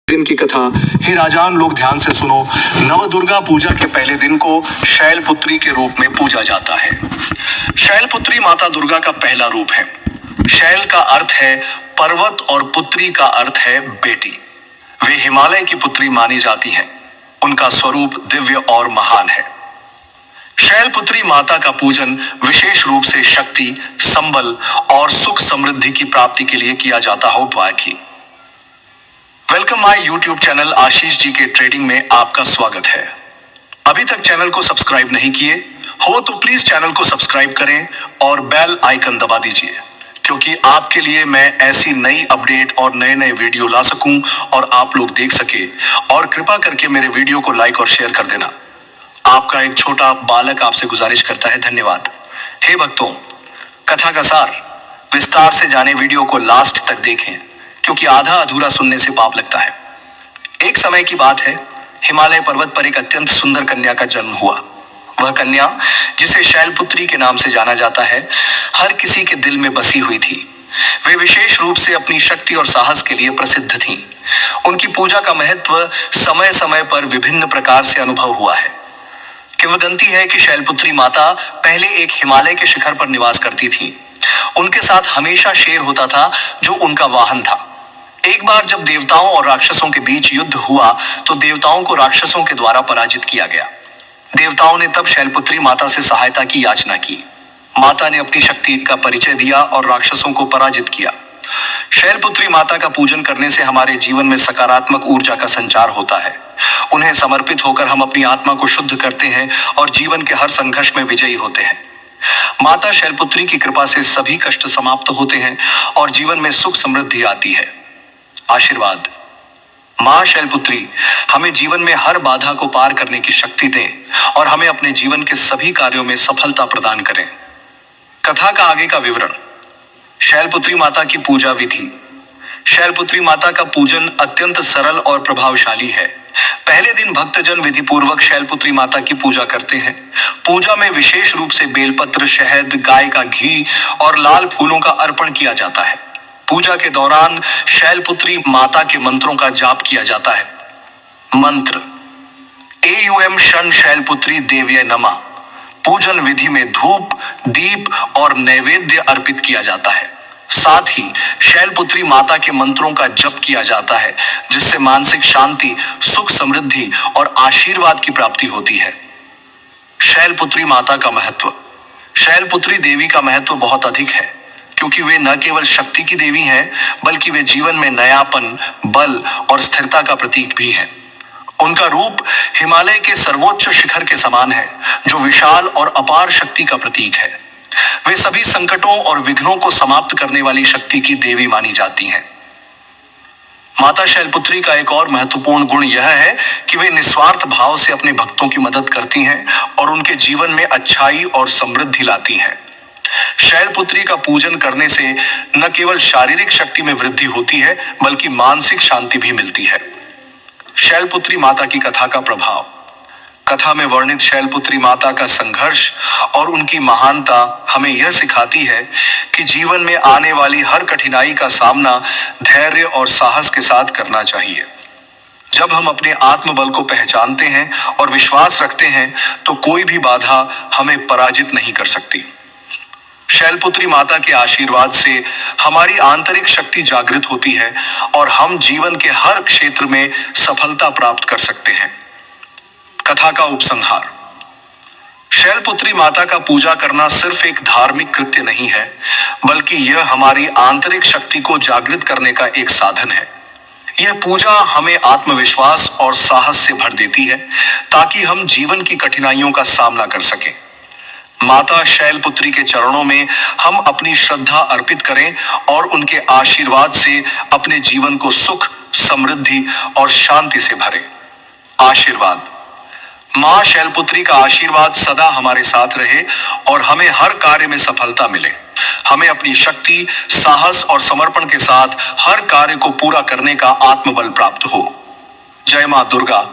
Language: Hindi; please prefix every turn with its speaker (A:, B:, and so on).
A: दिन की कथा। हे राजान, लोग ध्यान से सुनो। नवदुर्गा पूजा के पहले दिन को शैलपुत्री के रूप में पूजा जाता है। शैलपुत्री माता दुर्गा का पहला रूप है। शैल का अर्थ है पर्वत और पुत्री का अर्थ है बेटी। वे हिमालय की पुत्री मानी जाती हैं। उनका स्वरूप दिव्य और महान है। शैलपुत्री माता का पूजन विशेष रूप से शक्ति, संबल और सुख समृद्धि की प्राप्ति के लिए किया जाता हो। Welcome my YouTube channel Ashish ji के ट्रेडिंग में आपका स्वागत है। अभी तक चैनल को सब्सक्राइब नहीं किए हो तो प्लीज चैनल को सब्सक्राइब करें और बेल आइकन दबा दीजिए, क्योंकि आपके लिए मैं ऐसी नई अपडेट और नए नए वीडियो ला सकूं और आप लोग देख सके। और कृपा करके मेरे वीडियो को लाइक और शेयर कर देना। आपका एक छोटा बालक आपसे गुजारिश करता है। धन्यवाद। हे भक्तों, कथा का सार विस्तार से जाने, वीडियो को लास्ट तक देखें, क्योंकि आधा अधूरा सुनने से पाप लगता है। एक समय की बात है, हिमालय पर्वत पर एक अत्यंत सुंदर कन्या का जन्म हुआ। वह कन्या, जिसे शैलपुत्री के नाम से जाना जाता है, हर किसी के दिल में बसी हुई थी। वे विशेष रूप से अपनी शक्ति और साहस के लिए प्रसिद्ध थीं। उनकी पूजा का महत्व समय समय पर विभिन्न प्रकार से अनुभव हुआ है। किंवदंती है कि शैलपुत्री माता पहले एक हिमालय के शिखर पर निवास करती थी। उनके साथ हमेशा शेर होता था, जो उनका वाहन था। एक बार जब देवताओं और राक्षसों के बीच युद्ध हुआ तो देवताओं को राक्षसों के द्वारा पराजित किया गया। देवताओं ने तब शैलपुत्री माता से सहायता की याचना की। माता ने अपनी शक्ति का परिचय दिया और राक्षसों को पराजित किया। शैलपुत्री माता का पूजन करने से हमारे जीवन में सकारात्मक ऊर्जा का संचार होता है। उन्हें समर्पित होकर हम अपनी आत्मा को शुद्ध करते हैं और जीवन के हर संघर्ष में विजयी होते हैं। माता शैलपुत्री की कृपा से सभी कष्ट समाप्त होते हैं और जीवन में सुख समृद्धि आती है। आशीर्वाद। मां शैलपुत्री हमें जीवन में हर बाधा को पार करने की शक्ति दें और हमें अपने जीवन के सभी कार्यों में सफलता प्रदान करें। कथा का आगे का विवरण। शैलपुत्री माता की पूजा विधि। शैलपुत्री माता का पूजन अत्यंत सरल और प्रभावशाली है। पहले दिन भक्तजन विधि पूर्वक शैलपुत्री माता की पूजा करते हैं। पूजा में विशेष रूप से बेलपत्र, शहद, गाय का घी और लाल फूलों का अर्पण किया जाता है। पूजा के दौरान शैलपुत्री माता के मंत्रों का जाप किया जाता है। मंत्र। एयूएम षण शैलपुत्री देव्यै नमः। पूजन विधि में धूप, दीप और नैवेद्य अर्पित किया जाता है। साथ ही शैलपुत्री माता के मंत्रों का जप किया जाता है, जिससे मानसिक शांति, सुख समृद्धि और आशीर्वाद की प्राप्ति होती है। शैलपुत्री माता का महत्व। शैलपुत्री देवी का महत्व बहुत अधिक है, क्योंकि वे न केवल शक्ति की देवी हैं, बल्कि वे जीवन में नयापन, बल और स्थिरता का प्रतीक भी हैं। उनका रूप हिमालय के सर्वोच्च शिखर के समान है, जो विशाल और अपार शक्ति का प्रतीक है। वे सभी संकटों और विघ्नों को समाप्त करने वाली शक्ति की देवी मानी जाती हैं। माता शैलपुत्री का एक और महत्वपूर्ण गुण यह है कि वे निस्वार्थ भाव से अपने भक्तों की मदद करती हैं और उनके जीवन में अच्छाई और समृद्धि लाती हैं। शैलपुत्री का पूजन करने से न केवल शारीरिक शक्ति में वृद्धि होती है, बल्कि मानसिक शांति भी मिलती है। शैलपुत्री माता की कथा का प्रभाव। कथा में वर्णित शैलपुत्री माता का संघर्ष और उनकी महानता हमें यह सिखाती है कि जीवन में आने वाली हर कठिनाई का सामना धैर्य और साहस के साथ करना चाहिए। जब हम अपने आत्मबल को पहचानते हैं और विश्वास रखते हैं, तो कोई भी बाधा हमें पराजित नहीं कर सकती। शैलपुत्री माता के आशीर्वाद से हमारी आंतरिक शक्ति जागृत होती है और हम जीवन के हर क्षेत्र में सफलता प्राप्त कर सकते हैं। कथा का उपसंहार। शैलपुत्री माता का पूजा करना सिर्फ एक धार्मिक कृत्य नहीं है, बल्कि यह हमारी आंतरिक शक्ति को जागृत करने का एक साधन है। यह पूजा हमें आत्मविश्वास और साहस से भर देती है, ताकि हम जीवन की कठिनाइयों का सामना कर सकें। माता शैलपुत्री के चरणों में हम अपनी श्रद्धा अर्पित करें और उनके आशीर्वाद से अपने जीवन को सुख, समृद्धि और शांति से भरें। आशीर्वाद। मां शैलपुत्री का आशीर्वाद सदा हमारे साथ रहे और हमें हर कार्य में सफलता मिले। हमें अपनी शक्ति, साहस और समर्पण के साथ हर कार्य को पूरा करने का आत्मबल प्राप्त हो। जय मां दुर्गा।